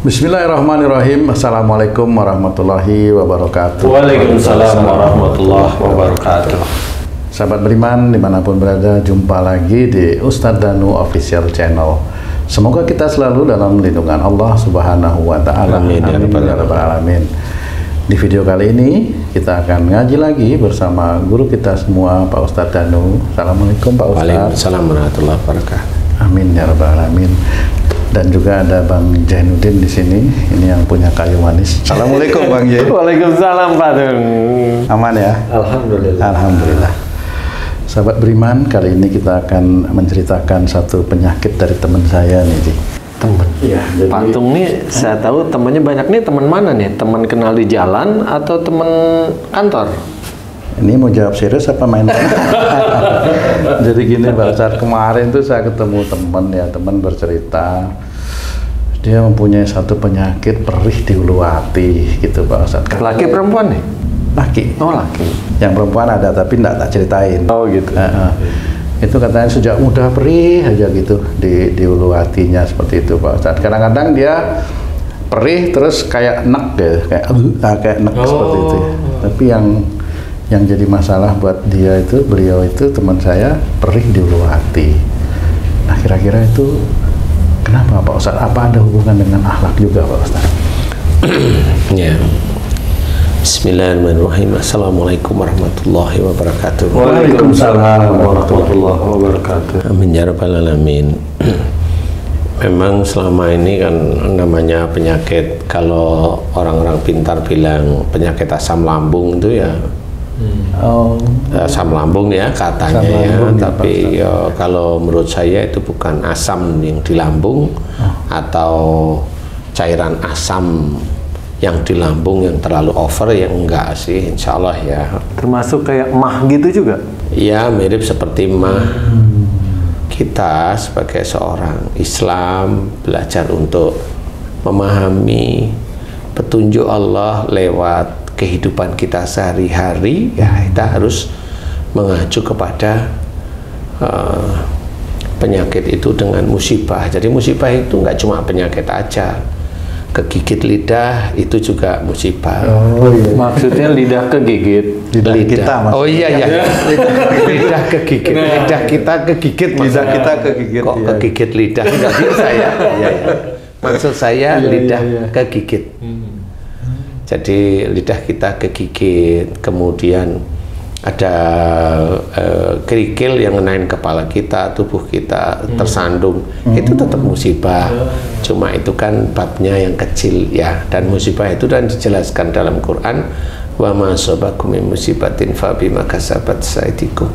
Bismillahirrahmanirrahim. Assalamualaikum warahmatullahi wabarakatuh. Waalaikumsalam warahmatullahi wabarakatuh. Sahabat beriman dimanapun berada, jumpa lagi di Ustadz Danu Official Channel. Semoga kita selalu dalam lindungan Allah Subhanahu wa Ta'ala. Amin ya rabbal alamin. Di video kali ini kita akan ngaji lagi bersama guru kita semua, Pak Ustadz Danu. Assalamualaikum Pak Ustadz. Waalaikumsalam warahmatullahi wabarakatuh. Amin ya rabbal alamin. Dan juga ada Bang Jainuddin di sini. Ini yang punya kayu manis. Assalamualaikum Bang Jain. Waalaikumsalam Pak Dun. Aman ya? Alhamdulillah. Alhamdulillah. Sahabat beriman, kali ini kita akan menceritakan satu penyakit dari teman saya nih, Ji. Teman. Iya. Pak Tung nih, saya tahu temannya banyak nih. Teman mana nih? Teman kenal di jalan atau teman kantor? Ini mau jawab serius apa main? Jadi gini Pak, saat kemarin tuh saya ketemu teman ya, teman bercerita dia mempunyai satu penyakit perih di ulu hati gitu Pak Ustadz. Laki perempuan nih? Laki. Oh laki. Yang perempuan ada tapi enggak tak ceritain. Oh gitu. Itu katanya sejak muda perih aja gitu di ulu hatinya seperti itu Pak Ustadz. Kadang-kadang dia perih terus kayak nek gitu, kayak nek seperti itu. Tapi yang jadi masalah buat dia itu, beliau itu teman saya perih di ulu hati. Nah kira-kira itu kenapa Pak Ustadz? Apa ada hubungan dengan akhlak juga Pak Ustadz? Ya. Bismillahirrahmanirrahim. Assalamualaikum warahmatullahi wabarakatuh. Waalaikumsalam warahmatullahi wabarakatuh. Amin ya rabbal alamin. Memang selama ini kan namanya penyakit, kalau orang-orang pintar bilang penyakit asam lambung itu ya asam lambung ya katanya asam ya, tapi ya, kalau menurut saya itu bukan asam yang di lambung atau cairan asam yang di lambung yang terlalu over, yang enggak sih, insya Allah ya. Termasuk kayak mah gitu juga? Ya mirip seperti mah. Kita sebagai seorang Islam belajar untuk memahami petunjuk Allah lewat kehidupan kita sehari-hari, ya kita harus mengacu kepada penyakit itu dengan musibah. Jadi musibah itu nggak cuma penyakit aja, kegigit lidah itu juga musibah. Oh iya. Maksudnya lidah kegigit. Lidah kita maksudnya. Oh iya ya. Lidah kegigit. Lidah kita kegigit. Lidah kita kegigit. Kok iya. kegigit lidah? Enggak bisa ya. Iya, ya. Maksud saya lidah kegigit. Jadi lidah kita kegigit, kemudian ada kerikil yang ngenain kepala kita, tubuh kita tersandung, itu tetap musibah. Cuma itu kan babnya yang kecil ya, dan musibah itu dan dijelaskan dalam Quran, wa ma asabakum min musibatin fa bima kasabat aydikum.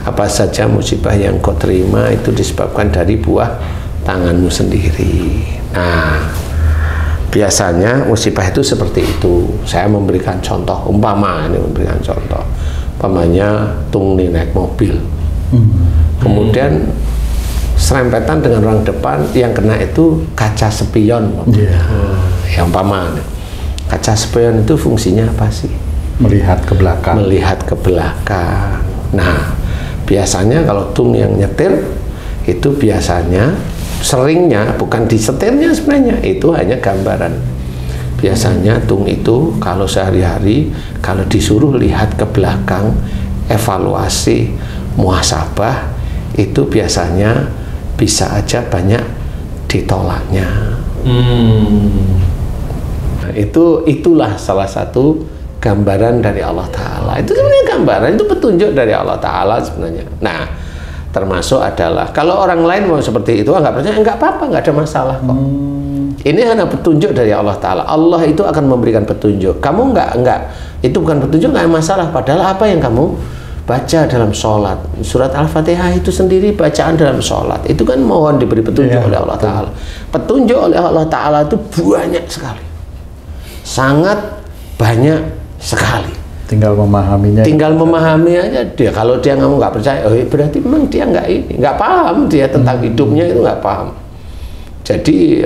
Apa saja musibah yang kau terima itu disebabkan dari buah tanganmu sendiri. Nah, biasanya musibah itu seperti itu. Saya memberikan contoh, umpama ini memberikan contoh. Umpamanya Tung nih naik mobil, kemudian serempetan dengan orang depan, yang kena itu kaca spion. Yang umpama kaca spion itu fungsinya apa sih? Melihat ke belakang. Melihat ke belakang. Nah, biasanya kalau Tung yang nyetir itu biasanya seringnya bukan di setirnya, sebenarnya itu hanya gambaran. Biasanya Tung itu kalau sehari-hari kalau disuruh lihat ke belakang, evaluasi, muhasabah, itu biasanya bisa aja banyak ditolaknya. Nah, itulah salah satu gambaran dari Allah Ta'ala. Itu sebenarnya gambaran, itu petunjuk dari Allah Ta'ala sebenarnya. Nah, termasuk adalah kalau orang lain mau seperti itu nggak percaya, nggak apa-apa, nggak ada masalah kok. Ini hanya petunjuk dari Allah Ta'ala. Allah itu akan memberikan petunjuk. Kamu nggak itu bukan petunjuk, nggak masalah. Padahal apa yang kamu baca dalam sholat, surat Al-Fatihah itu sendiri bacaan dalam sholat, itu kan mohon diberi petunjuk oleh Allah Ta'ala. Petunjuk oleh Allah Ta'ala itu banyak sekali, sangat banyak sekali. Tinggal memahaminya. Tinggal memahami aja dia. Kalau dia nggak percaya, oh berarti memang dia nggak paham dia tentang hidupnya, itu nggak paham. Jadi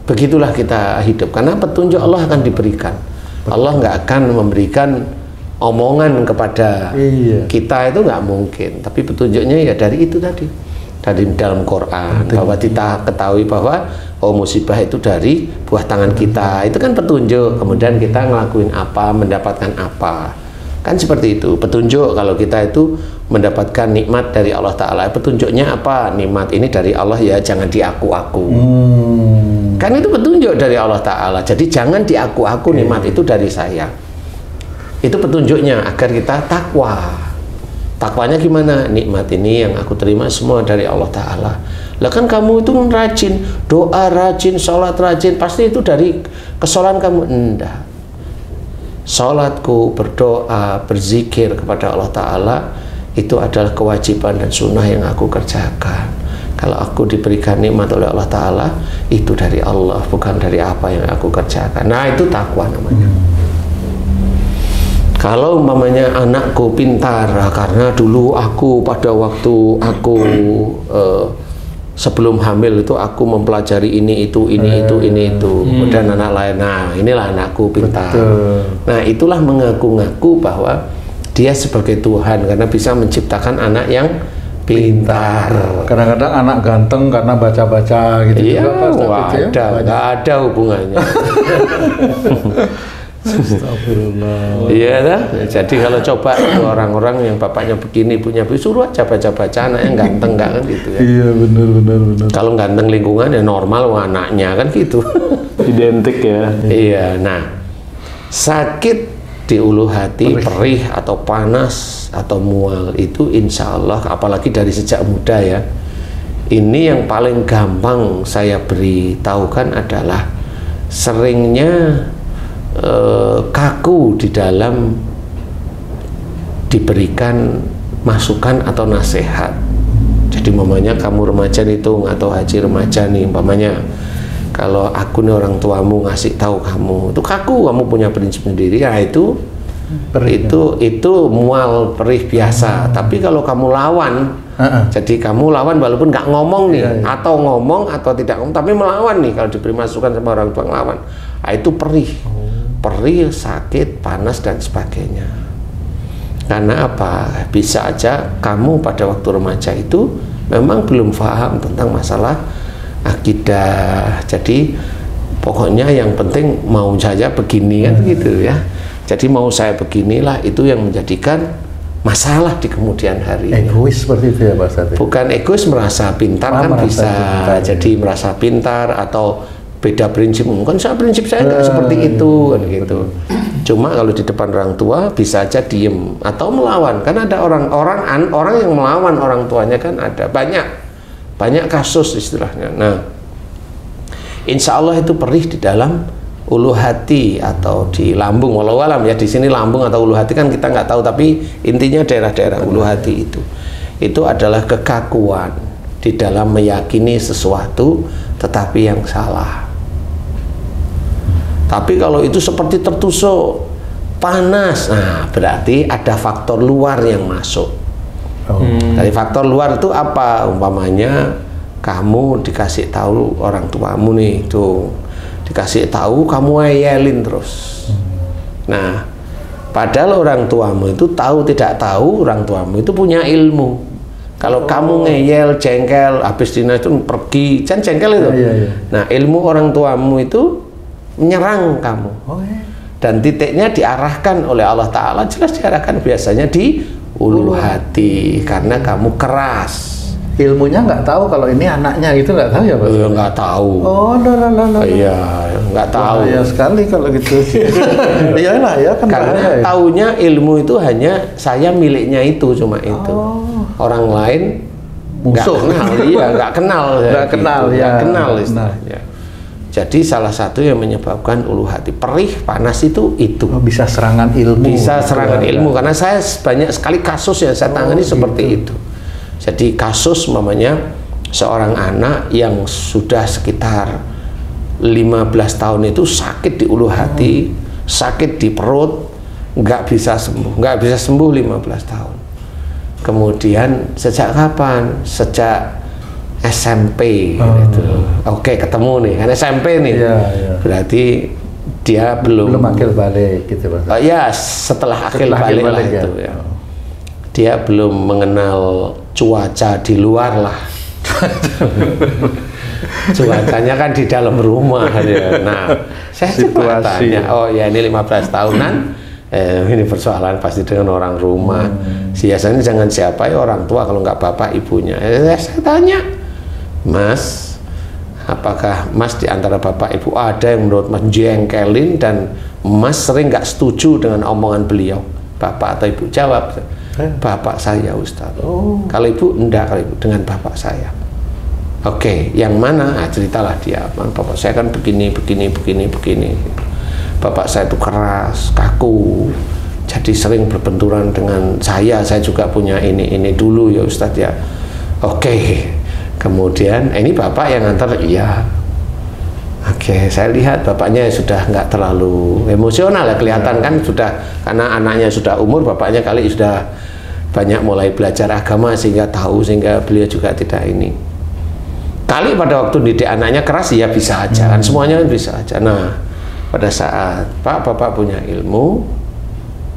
begitulah kita hidup, karena petunjuk Allah akan diberikan. Allah nggak akan memberikan omongan kepada kita, itu nggak mungkin. Tapi petunjuknya ya dari itu tadi, dari dalam Quran, bahwa kita ketahui bahwa oh musibah itu dari buah tangan kita, itu kan petunjuk. Kemudian kita ngelakuin apa, mendapatkan apa, kan seperti itu petunjuk. Kalau kita itu mendapatkan nikmat dari Allah Ta'ala, petunjuknya apa? Nikmat ini dari Allah ya, jangan diaku-aku. Kan itu petunjuk dari Allah Ta'ala. Jadi jangan diaku-aku, nikmat itu dari saya. Itu petunjuknya agar kita takwa. Takwanya gimana? Nikmat ini yang aku terima semua dari Allah Ta'ala. Lah kan kamu itu rajin doa, rajin sholat, rajin, pasti itu dari kesalahan kamu. Enggak. Sholatku, berdoa, berzikir kepada Allah Ta'ala itu adalah kewajiban dan sunnah yang aku kerjakan. Kalau aku diberikan nikmat oleh Allah Ta'ala, itu dari Allah, bukan dari apa yang aku kerjakan. Nah, itu takwa namanya. Kalau umpamanya anakku pintar, karena dulu aku pada waktu aku sebelum hamil itu aku mempelajari ini itu. Dan anak lain, nah inilah anakku pintar. Nah, itulah mengaku-ngaku bahwa dia sebagai Tuhan karena bisa menciptakan anak yang pintar. Kadang-kadang anak ganteng karena baca-baca gitu. Iya, juga, nggak ada hubungannya. Astagfirullah. Iya dah. Jadi kalau coba orang-orang yang bapaknya begini, punya suruh aja baca-baca anaknya ganteng, nggak kan gitu ya. Iya, benar. Kalau ganteng lingkungan ya normal anaknya kan gitu. Identik ya. Iya. Nah, sakit di ulu hati, perih atau panas atau mual itu insya Allah, apalagi dari sejak muda ya, ini yang paling gampang saya beritahukan adalah seringnya kaku di dalam diberikan masukan atau nasihat. Jadi umpamanya kamu remaja hitung atau haji remaja nih, umpamanya kalau aku nih orang tuamu ngasih tahu kamu itu kaku, kamu punya prinsip sendiri, ya itu mual perih biasa. Tapi kalau kamu lawan, jadi kamu lawan walaupun nggak ngomong nih, atau ngomong atau tidak ngomong, tapi melawan nih, kalau diberi masukan sama orang tua ngelawan, itu perih. Perih, sakit, panas dan sebagainya. Karena apa? Bisa aja kamu pada waktu remaja itu memang belum paham tentang masalah akidah. Jadi pokoknya yang penting mau saja begini kan gitu ya. Jadi mau saya beginilah, itu yang menjadikan masalah di kemudian hari. Egois seperti itu ya Pak Ustadz? Bukan egois, merasa pintar kan bisa. Jadi merasa pintar atau beda prinsip, kan prinsip saya nggak seperti itu kan gitu. Cuma kalau di depan orang tua bisa aja diem atau melawan, kan ada orang yang melawan orang tuanya kan ada banyak kasus istilahnya. Nah, insya Allah itu perih di dalam ulu hati atau di lambung, walau alam ya, di sini lambung atau ulu hati kan kita nggak tahu, tapi intinya daerah-daerah ulu hati itu adalah kekakuan di dalam meyakini sesuatu tetapi yang salah. Tapi kalau itu seperti tertusuk, panas, nah berarti ada faktor luar yang masuk. Dari faktor luar itu apa? Umpamanya kamu dikasih tahu orang tuamu nih, tuh dikasih tahu kamu ngeyelin terus. Nah, padahal orang tuamu itu tahu tidak tahu, orang tuamu itu punya ilmu. Kalau kamu ngeyel, jengkel, habis dina itu pergi, kan jengkel itu. Nah, ilmu orang tuamu itu menyerang kamu, dan titiknya diarahkan oleh Allah Ta'ala, jelas diarahkan biasanya di ulu hati, karena kamu keras. Ilmunya nggak tahu kalau ini anaknya, gitu nggak tahu ya Pak? Nggak tahu. Iya, nggak tahu. Ya sekali kalau gitu. Iyalah ya kan. Karena taunya ilmu itu hanya saya miliknya itu, cuma itu. Orang lain musuh. Nggak kenal istilahnya. Jadi salah satu yang menyebabkan ulu hati perih, panas itu. Bisa serangan ilmu. Bisa serangan ilmu, karena saya banyak sekali kasus yang saya tangani seperti itu. Jadi kasus mamanya seorang anak yang sudah sekitar 15 tahun itu sakit di ulu hati, sakit di perut, nggak bisa sembuh 15 tahun. Kemudian sejak kapan? Sejak SMP gitu. Oke, ketemu nih, kan SMP nih. Berarti dia belum akil balik gitu Pak. Ya, setelah akil balik lah itu ya. Dia belum mengenal cuaca di luar lah. Cuacanya kan di dalam rumah ya. Nah, saya coba tanya, oh ya ini 15 tahunan, ini persoalan pasti dengan orang rumah. Biasanya jangan siapa ya orang tua kalau nggak bapak ibunya. Saya tanya, Mas, apakah Mas di antara bapak ibu ada yang menurut Mas jengkelin dan Mas sering nggak setuju dengan omongan beliau? Bapak atau ibu jawab, bapak saya Ustaz. Oh, kalau ibu enggak, kalau ibu dengan bapak saya. Oke, yang mana? Nah, ceritalah dia. Bapak saya kan begini. Bapak saya itu keras, kaku, jadi sering berbenturan dengan saya. Saya juga punya ini dulu ya Ustaz ya. Oke, kemudian ini bapak yang antar, iya. Oke, saya lihat bapaknya sudah nggak terlalu emosional ya, kelihatan kan sudah, karena anaknya sudah umur, bapaknya kali sudah banyak mulai belajar agama sehingga tahu, sehingga beliau juga tidak ini. Kali pada waktu didik anaknya keras ya bisa aja kan, semuanya kan bisa aja. Nah, pada saat bapak punya ilmu,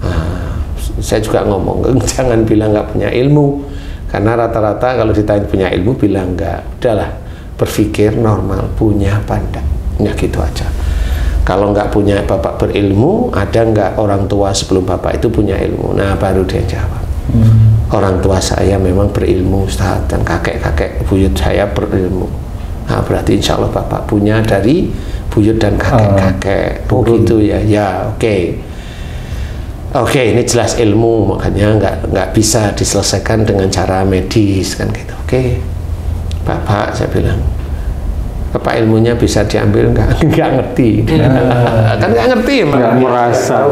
nah, saya juga ngomong jangan bilang nggak punya ilmu, karena rata-rata kalau ditanya punya ilmu bilang nggak, udahlah berpikir normal, punya apa enggak. Ya gitu aja. Kalau nggak punya bapak berilmu, ada nggak orang tua sebelum bapak itu punya ilmu? Nah baru dia jawab. Orang tua saya memang berilmu Ustaz, dan kakek-kakek buyut saya berilmu. Nah berarti insya Allah bapak punya dari buyut dan kakek-kakek. Begitu ya. Ya oke. Oke, ini jelas ilmu, makanya nggak bisa diselesaikan dengan cara medis kan gitu. Oke, bapak saya bilang, bapak ilmunya bisa diambil nggak ngerti, kan nggak ngerti, nggak merasa,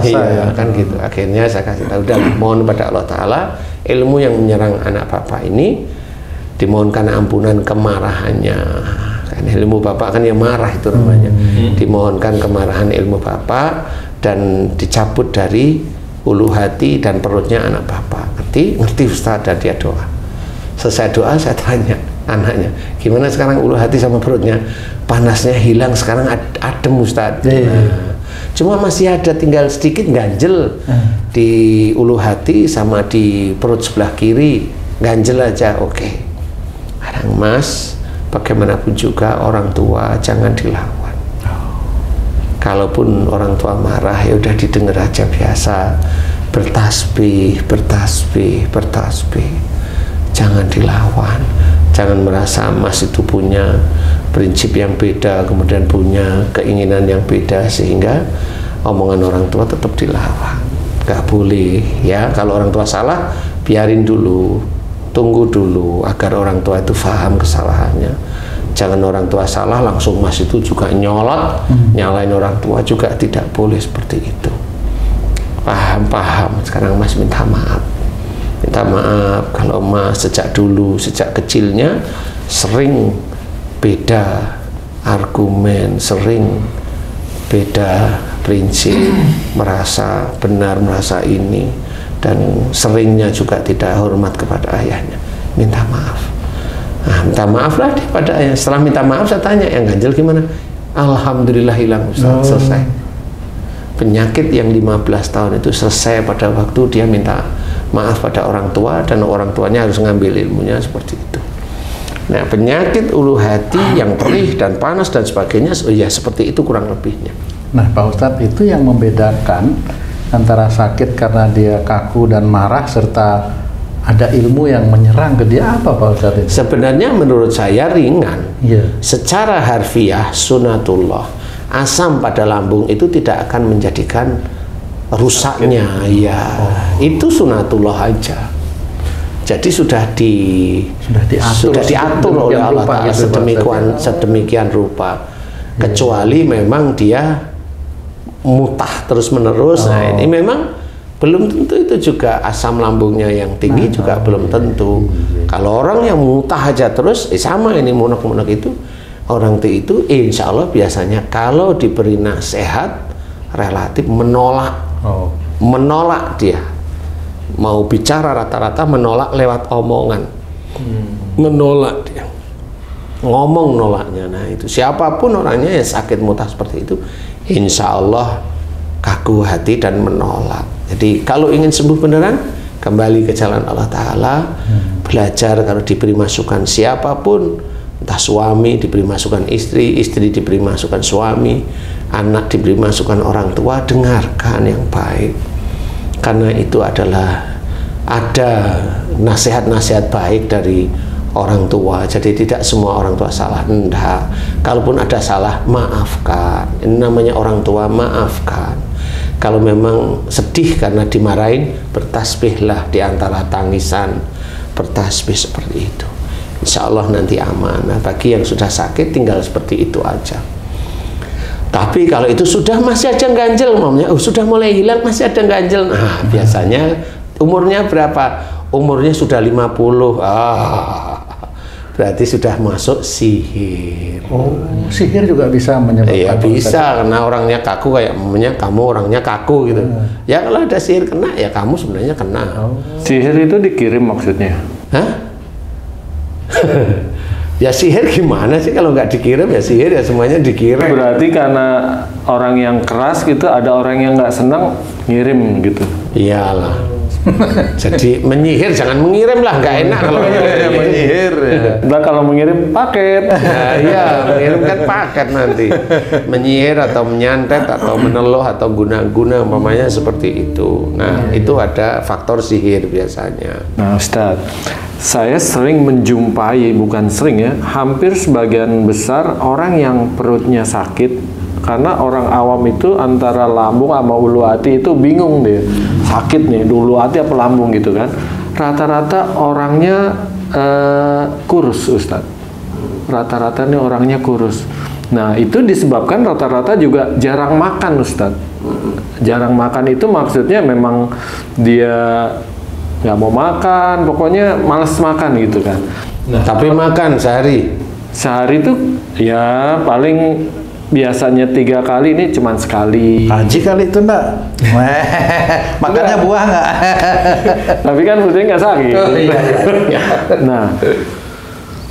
ya kan gitu. Akhirnya saya kasih tahu, udah mohon pada Allah Taala ilmu yang menyerang anak bapak ini dimohonkan ampunan kemarahannya. Kan ilmu bapak kan yang marah itu namanya. Dimohonkan kemarahan ilmu bapak dan dicabut dari ulu hati dan perutnya anak bapak. Ngerti Ustaz, dan dia doa. Selesai doa saya tanya anaknya, gimana sekarang ulu hati sama perutnya? Panasnya hilang, sekarang adem Ustaz. Nah, cuma masih ada tinggal sedikit ganjel di ulu hati sama di perut sebelah kiri, ganjel aja. Oke. Kadang Mas, bagaimanapun juga orang tua jangan dilawan. Kalaupun orang tua marah ya udah didengar aja biasa, bertasbih, jangan dilawan. Jangan merasa Mas itu punya prinsip yang beda, kemudian punya keinginan yang beda, sehingga omongan orang tua tetap dilawan. Gak boleh ya, kalau orang tua salah biarin dulu, tunggu dulu agar orang tua itu paham kesalahannya. Jangan orang tua salah langsung Mas itu juga nyolot, nyalain orang tua, juga tidak boleh seperti itu. Paham, sekarang Mas minta maaf kalau Mas sejak dulu, sejak kecilnya sering beda argumen, sering beda prinsip, merasa benar, merasa ini, dan seringnya juga tidak hormat kepada ayahnya. Minta maaf. Nah, minta maaf lah dia pada ayah. Setelah minta maaf saya tanya, yang ganjel gimana? Alhamdulillah hilang Ustaz, selesai. Penyakit yang 15 tahun itu selesai pada waktu dia minta maaf pada orang tua, dan orang tuanya harus ngambil ilmunya seperti itu. Nah, penyakit ulu hati yang perih dan panas dan sebagainya, ya seperti itu kurang lebihnya. Nah, Pak Ustadz, itu yang membedakan antara sakit karena dia kaku dan marah serta ada ilmu yang menyerang ke dia, apa Pak Ustadz? Sebenarnya menurut saya ringan. Secara harfiah sunatullah, asam pada lambung itu tidak akan menjadikan rusaknya, itu sunatullah aja. Jadi sudah diatur oleh Allah Ta'ala sedemikian rupa. Kecuali memang dia mutah terus menerus. Nah, ini memang belum tentu itu juga asam lambungnya yang tinggi, juga belum tentu. Kalau orang yang mutah aja terus, sama ini munek-munek itu, orang itu insya Allah biasanya kalau diberi nasihat relatif menolak. Menolak dia. Mau bicara rata-rata menolak lewat omongan. Menolak dia. Ngomong nolaknya. Nah itu siapapun orangnya yang sakit mutah seperti itu, insya Allah kaku hati dan menolak. Jadi kalau ingin sembuh beneran, kembali ke jalan Allah Ta'ala, belajar. Kalau diberi masukan siapapun, Entah suami diberi masukan istri, istri diberi masukan suami, anak diberi masukan orang tua, dengarkan yang baik. Karena itu adalah ada nasihat-nasihat baik dari orang tua. Jadi tidak semua orang tua salah, enggak. Kalaupun ada salah, maafkan. Ini namanya orang tua, maafkan. Kalau memang sedih karena dimarahin, bertasbihlah di antara tangisan, bertasbih seperti itu. Insya Allah nanti aman. Nah, bagi yang sudah sakit tinggal seperti itu aja. Tapi kalau itu sudah masih ada ganjel, sudah mulai hilang masih ada ganjel. Nah, biasanya umurnya berapa? Umurnya sudah 50. Berarti sudah masuk sihir. Oh, sihir juga bisa menyebabkan. Iya bisa, karena orangnya kaku, kayak kamu orangnya kaku gitu. Ya kalau ada sihir kena, ya kamu sebenarnya kena. Sihir itu dikirim maksudnya? Hah? Ya sihir gimana sih kalau nggak dikirim, ya sihir ya semuanya dikirim. Berarti karena orang yang keras gitu, ada orang yang nggak senang ngirim gitu. Iyalah. Jadi menyihir jangan mengirim lah, nggak enak kalau menyihir. Nah, kalau mengirim paket. Nah, iya, mengirim kan paket nanti. Menyihir atau menyantet atau meneluh atau guna-guna umpamanya seperti itu. Nah, itu ada faktor sihir biasanya. Nah, Ustadz, saya sering menjumpai, bukan sering ya, hampir sebagian besar orang yang perutnya sakit. Karena orang awam itu antara lambung sama ulu hati itu bingung deh, sakit nih ulu hati apa lambung gitu kan. Rata-rata orangnya kurus, Ustadz. Rata-rata nih orangnya kurus. Nah itu disebabkan rata-rata juga jarang makan, Ustadz. Jarang makan itu maksudnya memang dia nggak mau makan, pokoknya males makan gitu kan. Nah, tapi makan sehari itu ya paling biasanya 3 kali, ini cuman sekali. Haji kali itu enggak? Makannya buah enggak? Tapi kan perutnya nggak sakit. Oh, iya. Nah,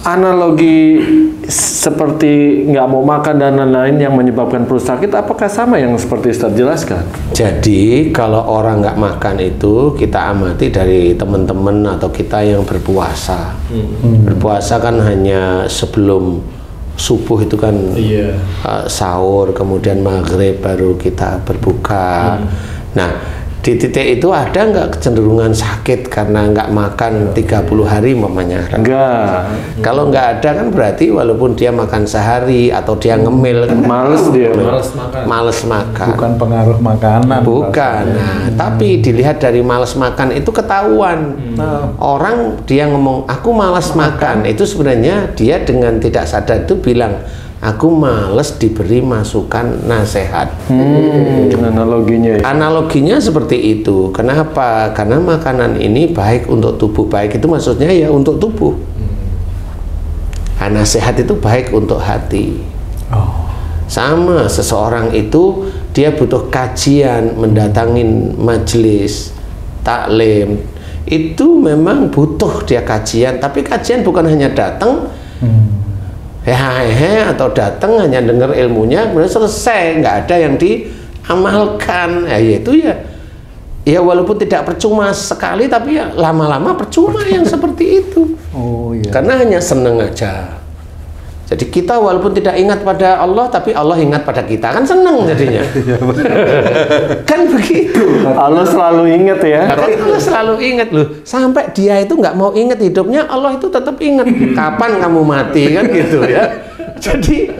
analogi seperti nggak mau makan dan lain-lain yang menyebabkan perut sakit, apakah sama yang seperti Ustadz jelaskan? Jadi kalau orang nggak makan itu kita amati dari teman-teman atau kita yang berpuasa. Berpuasa kan hanya sebelum subuh itu kan sahur, kemudian maghrib baru kita berbuka. Nah di titik itu ada nggak kecenderungan sakit karena nggak makan 30 hari mamanya? Enggak. Kalau nggak ada kan berarti walaupun dia makan sehari atau dia ngemil kan Males dia. males makan. Bukan pengaruh makanan. Bukan. Nah, tapi dilihat dari males makan itu ketahuan. Orang dia ngomong aku malas makan, itu sebenarnya dia dengan tidak sadar itu bilang aku males diberi masukan nasihat. Analoginya ya. Analoginya seperti itu. Kenapa? Karena makanan ini baik untuk tubuh. Baik itu maksudnya ya untuk tubuh. Nasihat itu baik untuk hati. Sama seseorang itu dia butuh kajian, mendatangin majelis taklim. Itu memang butuh dia kajian. Tapi kajian bukan hanya datang atau datang hanya dengar ilmunya kemudian selesai, nggak ada yang diamalkan. Yaitu ya walaupun tidak percuma sekali, tapi ya lama-lama percuma yang seperti itu. Karena hanya seneng aja. Jadi kita walaupun tidak ingat pada Allah, tapi Allah ingat pada kita, kan seneng jadinya. Kan begitu. Allah selalu ingat ya. Allah selalu ingat loh. Sampai dia itu nggak mau ingat hidupnya, Allah itu tetap ingat. Kapan kamu mati kan gitu ya. Jadi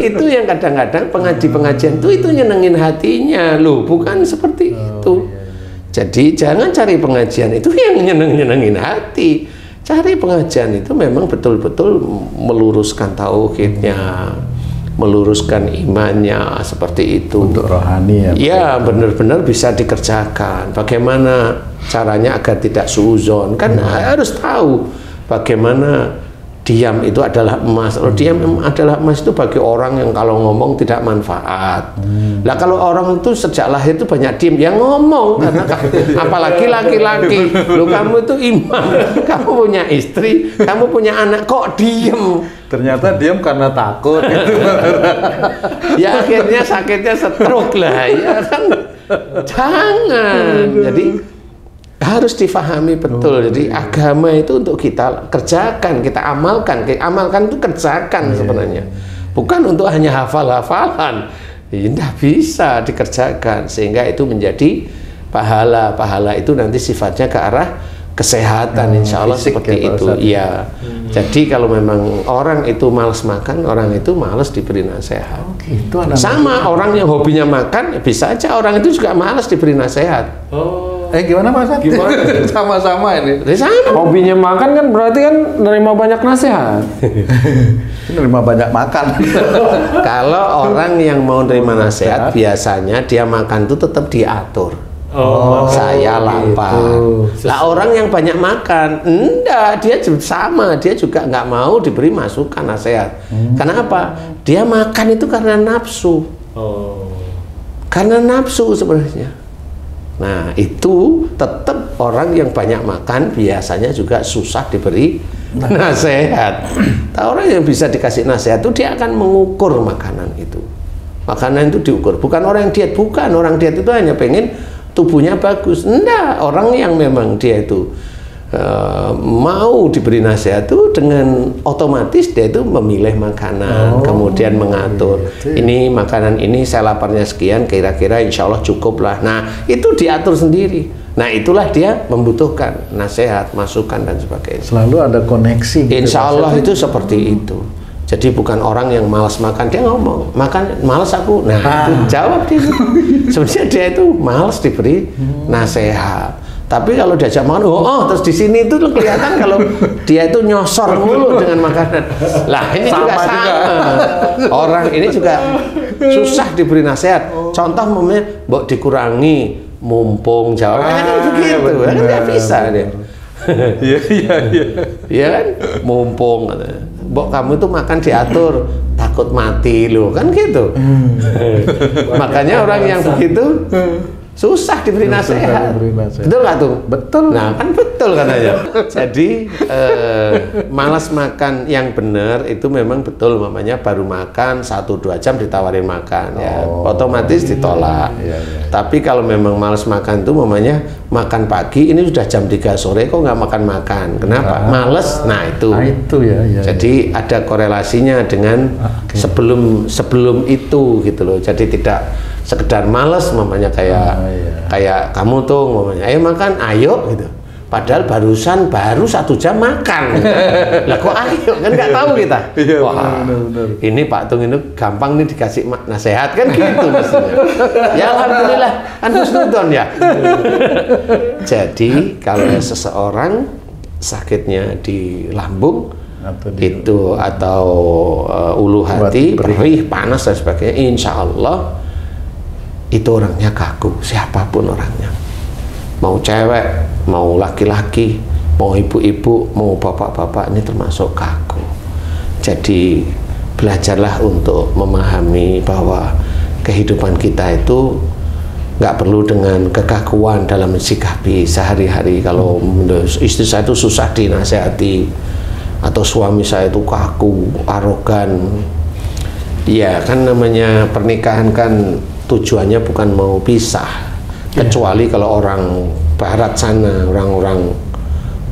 itu yang kadang-kadang pengajian itu nyenengin hatinya loh, bukan seperti itu. Jadi jangan cari pengajian itu yang nyenengin hati. Cari pengajian itu memang betul-betul meluruskan tauhidnya, meluruskan imannya, seperti itu. Untuk rohani ya. Ya, benar-benar bisa dikerjakan. Bagaimana caranya agar tidak suuzon? Kan harus tahu bagaimana diam itu adalah emas. Kalau diam adalah emas itu bagi orang yang kalau ngomong tidak manfaat. Lah kalau orang itu sejak lahir itu banyak diam, ya ngomong. Karena apalagi laki-laki. Loh kamu itu imam, kamu punya istri, kamu punya anak, kok diem? Ternyata diam karena takut. Gitu. Ya akhirnya sakitnya stroke lah, ya kan? Jangan. Jadi Harus difahami betul. Jadi agama itu untuk kita kerjakan, kita amalkan. Amalkan itu kerjakan sebenarnya. Bukan untuk hanya hafal-hafalan. Tidak bisa dikerjakan. Sehingga itu menjadi pahala. Pahala itu nanti sifatnya ke arah kesehatan, insya Allah seperti itu. Iya. Jadi kalau memang orang itu malas makan, orang itu malas diberi nasihat. Gitu, sama orang yang hobinya makan, bisa aja orang itu juga malas diberi nasihat. Gimana Mas? Gimana? Sama-sama ini. Sama. Hobinya makan kan berarti kan nerima banyak nasihat. Nerima banyak makan. Kalau orang yang mau nerima nasihat, biasanya dia makan itu tetap diatur. Saya lapar. Lah orang yang banyak makan, enggak, dia sama, dia juga nggak mau diberi masukan nasihat. Kenapa? Dia makan itu karena nafsu. Karena nafsu sebenarnya. Nah, itu tetap orang yang banyak makan biasanya juga susah diberi nasihat. Orang yang bisa dikasih nasihat itu dia akan mengukur makanan itu. Makanan itu diukur. Bukan orang yang diet, bukan. Orang diet itu hanya pengen tubuhnya bagus. Enggak, orang yang memang dia itu mau diberi nasihat itu dengan otomatis dia itu memilih makanan, kemudian mengatur. Ini makanan ini saya laparnya sekian, kira-kira insya Allah cukup lah. Nah, itu diatur sendiri. Nah, itulah dia membutuhkan nasihat, masukan dan sebagainya. Selalu ada koneksi. Insya Allah itu seperti itu. Jadi bukan orang yang malas makan, dia ngomong, makan malas aku. Nah, itu jawab dia. Sebenarnya dia itu malas diberi nasihat. Tapi kalau diajak makan, terus di sini itu kelihatan kalau dia itu nyosor mulu dengan makanan. Lah ini juga sama. Orang ini juga susah diberi nasihat. Contoh namanya, mbok dikurangi, mumpung jawabannya kan begitu, kan nggak bisa dia. Iya kan, mumpung. Mbok kamu itu makan diatur, takut mati loh, kan gitu. Makanya orang yang begitu susah diberi nasihat. Betul nggak tuh? Betul. Nah, kan betul katanya. Jadi malas makan yang benar itu memang betul, mamanya baru makan 1-2 jam ditawarin makan, ya otomatis ditolak. Tapi kalau memang malas makan itu mamanya makan pagi, ini sudah jam 3 sore kok nggak makan-makan. Kenapa? Males. Nah, itu. Jadi ada korelasinya dengan sebelum itu gitu loh. Jadi tidak sekedar males mamanya kayak kamu tuh mamanya ayo makan, ayo gitu. Padahal baru 1 jam makan. Lah kok ayo, kan nggak tahu kita. Wah, ini Pak Tung ini gampang nih dikasih nasihat kan gitu mestinya. Ya alhamdulillah, kan husnudon ya. Jadi kalau seseorang sakitnya di lambung atau ulu hati, perih, panas dan sebagainya, insya Allah itu orangnya kaku, siapapun orangnya, mau cewek, mau laki-laki, mau ibu-ibu, mau bapak-bapak, ini termasuk kaku. Jadi belajarlah untuk memahami bahwa kehidupan kita itu nggak perlu dengan kekakuan dalam mensikapi sehari-hari. Kalau istri saya itu susah dinasehati, atau suami saya itu kaku, arogan, ya kan namanya pernikahan kan tujuannya bukan mau pisah, kecuali kalau orang barat sana, orang-orang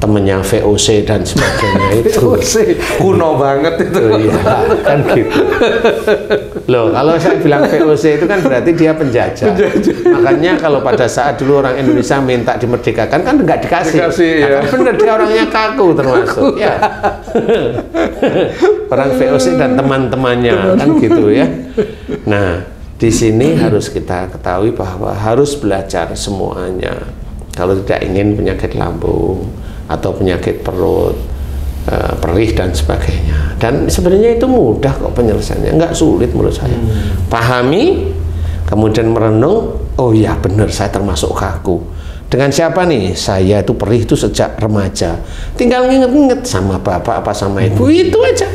temennya VOC dan sebagainya itu kuno banget itu. Ya, kan gitu. Loh, kalau saya bilang VOC itu kan berarti dia penjajah. Makanya kalau pada saat dulu orang Indonesia minta dimerdekakan kan nggak dikasih. Nah, kan bener dia orangnya kaku termasuk. Ya. Orang VOC dan teman-temannya kan gitu ya. Nah, di sini harus kita ketahui bahwa harus belajar semuanya. Kalau tidak ingin penyakit lambung atau penyakit perut, perih dan sebagainya. Dan sebenarnya itu mudah kok penyelesaiannya, nggak sulit menurut saya. Pahami, kemudian merenung, oh ya benar saya termasuk kaku. Dengan siapa nih? Saya itu perih itu sejak remaja. Tinggal nginget-nginget sama bapak apa sama ibu, itu aja.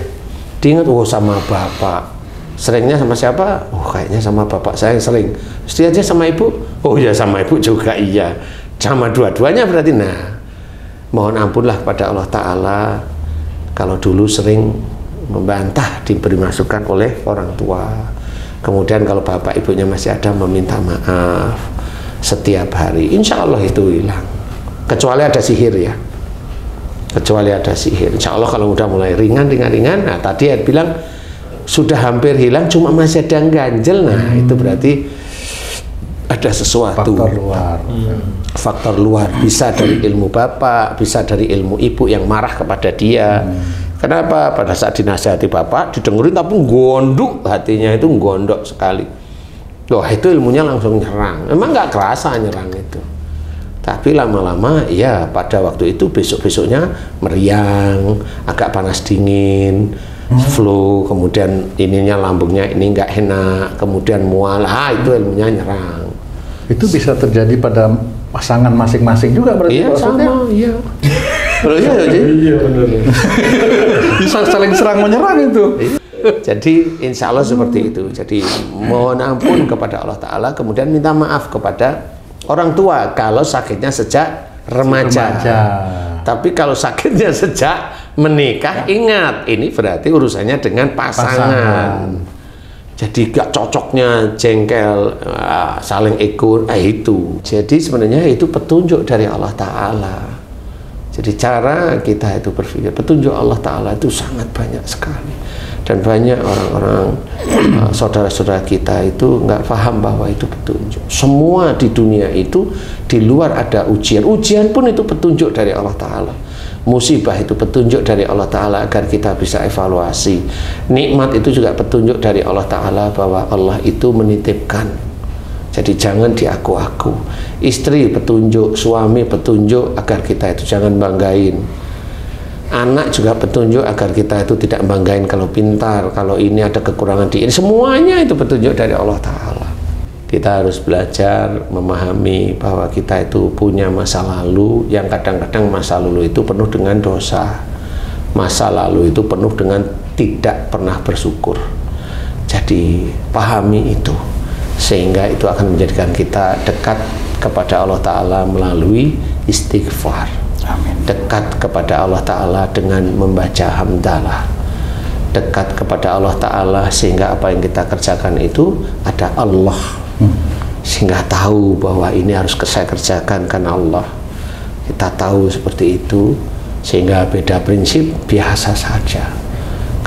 Diinget, oh sama bapak. Seringnya sama siapa? Oh kayaknya sama bapak saya yang sering. Mesti aja sama ibu? Oh ya sama ibu juga iya. Sama dua-duanya berarti. Nah, mohon ampunlah kepada Allah Ta'ala kalau dulu sering membantah diberi masukan oleh orang tua. Kemudian kalau bapak ibunya masih ada meminta maaf setiap hari. Insya Allah itu hilang. kecuali ada sihir ya, kecuali ada sihir. Insya Allah kalau udah mulai ringan. Nah tadi Ed bilang sudah hampir hilang, cuma masih ada yang ganjel. Nah itu berarti ada sesuatu faktor luar, bisa dari ilmu bapak, bisa dari ilmu ibu yang marah kepada dia. Kenapa? Pada saat dinasihati bapak didengerin tapi gondok hatinya, itu gondok sekali. Wah itu ilmunya langsung nyerang. Emang nggak kerasa nyerang itu, tapi lama-lama ya pada waktu itu besok-besoknya meriang, agak panas dingin, flu, kemudian ininya lambungnya ini nggak enak, kemudian mual. Itu ilmunya nyerang. Itu bisa terjadi pada pasangan masing-masing juga berarti? Iya sama, iya. Iya benar. Bisa saling serang menyerang itu. Jadi insya Allah seperti itu. Jadi mohon ampun kepada Allah Ta'ala, kemudian minta maaf kepada orang tua kalau sakitnya sejak remaja. Tapi kalau sakitnya sejak menikah, ingat ini berarti urusannya dengan pasangan. Jadi gak cocoknya jengkel, saling ego, itu. Jadi sebenarnya itu petunjuk dari Allah Ta'ala. Jadi cara kita itu berpikir, petunjuk Allah Ta'ala itu sangat banyak sekali. Dan banyak orang-orang, saudara-saudara kita itu nggak paham bahwa itu petunjuk. Semua di dunia itu, di luar ada ujian. Ujian pun itu petunjuk dari Allah Ta'ala. Musibah itu petunjuk dari Allah Ta'ala agar kita bisa evaluasi. Nikmat itu juga petunjuk dari Allah Ta'ala bahwa Allah itu menitipkan. Jadi jangan diaku-aku. Istri petunjuk, suami petunjuk agar kita itu jangan banggain. Anak juga petunjuk agar kita itu tidak banggain kalau pintar, kalau ini ada kekurangan di ini. Semuanya itu petunjuk dari Allah Ta'ala. Kita harus belajar memahami bahwa kita itu punya masa lalu yang kadang-kadang masa lalu itu penuh dengan dosa. Masa lalu itu penuh dengan tidak pernah bersyukur. Jadi pahami itu, sehingga itu akan menjadikan kita dekat kepada Allah Ta'ala melalui istighfar. Amin. Dekat kepada Allah Ta'ala dengan membaca hamdalah. Dekat kepada Allah Ta'ala sehingga apa yang kita kerjakan itu ada Allah. Sehingga tahu bahwa ini harus saya kerjakan karena Allah. Kita tahu seperti itu, sehingga beda prinsip biasa saja.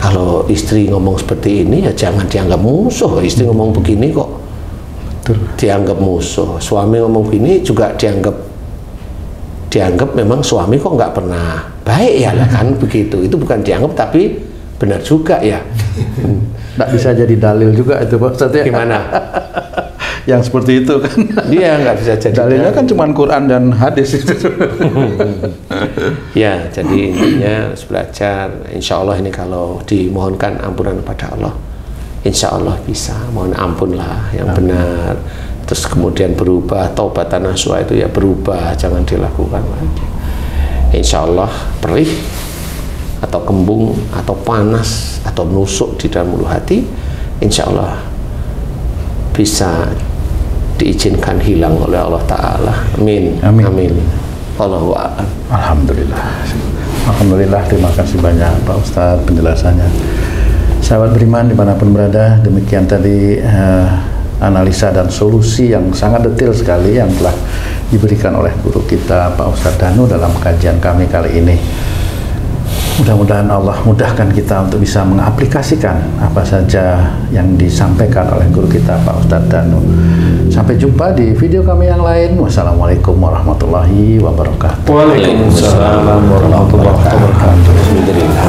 Kalau istri ngomong seperti ini ya jangan dianggap musuh. Istri ngomong begini kok dianggap musuh. Suami ngomong begini juga dianggap memang suami kok nggak pernah baik ya lah kan begitu. Itu bukan dianggap tapi benar juga ya. Nggak bisa jadi dalil juga itu Pak Ustadz ya. Gimana? Yang seperti itu kan. Dia nggak bisa jadi dalilnya kan cuma Quran dan hadis itu. Ya, jadi intinya harus belajar. Insya Allah ini kalau dimohonkan ampunan kepada Allah, insya Allah bisa. Mohon ampun lah yang benar. Terus kemudian berubah, taubatan nasuha itu ya berubah, jangan dilakukan lagi. Insya Allah perih atau kembung atau panas atau nusuk di dalam ulu hati, insya Allah bisa diizinkan hilang oleh Allah Ta'ala. Amin. Amin. Amin. Allahu a'lam. Alhamdulillah. Alhamdulillah, terima kasih banyak Pak Ustadz penjelasannya. Sahabat beriman dimanapun berada, demikian tadi analisa dan solusi yang sangat detail sekali yang telah diberikan oleh guru kita Pak Ustadz Danu dalam kajian kami kali ini. Mudah-mudahan Allah mudahkan kita untuk bisa mengaplikasikan apa saja yang disampaikan oleh guru kita Pak Ustadz Danu. Sampai jumpa di video kami yang lain. Wassalamualaikum warahmatullahi wabarakatuh. Waalaikumsalam warahmatullahi wabarakatuh. Alhamdulillah.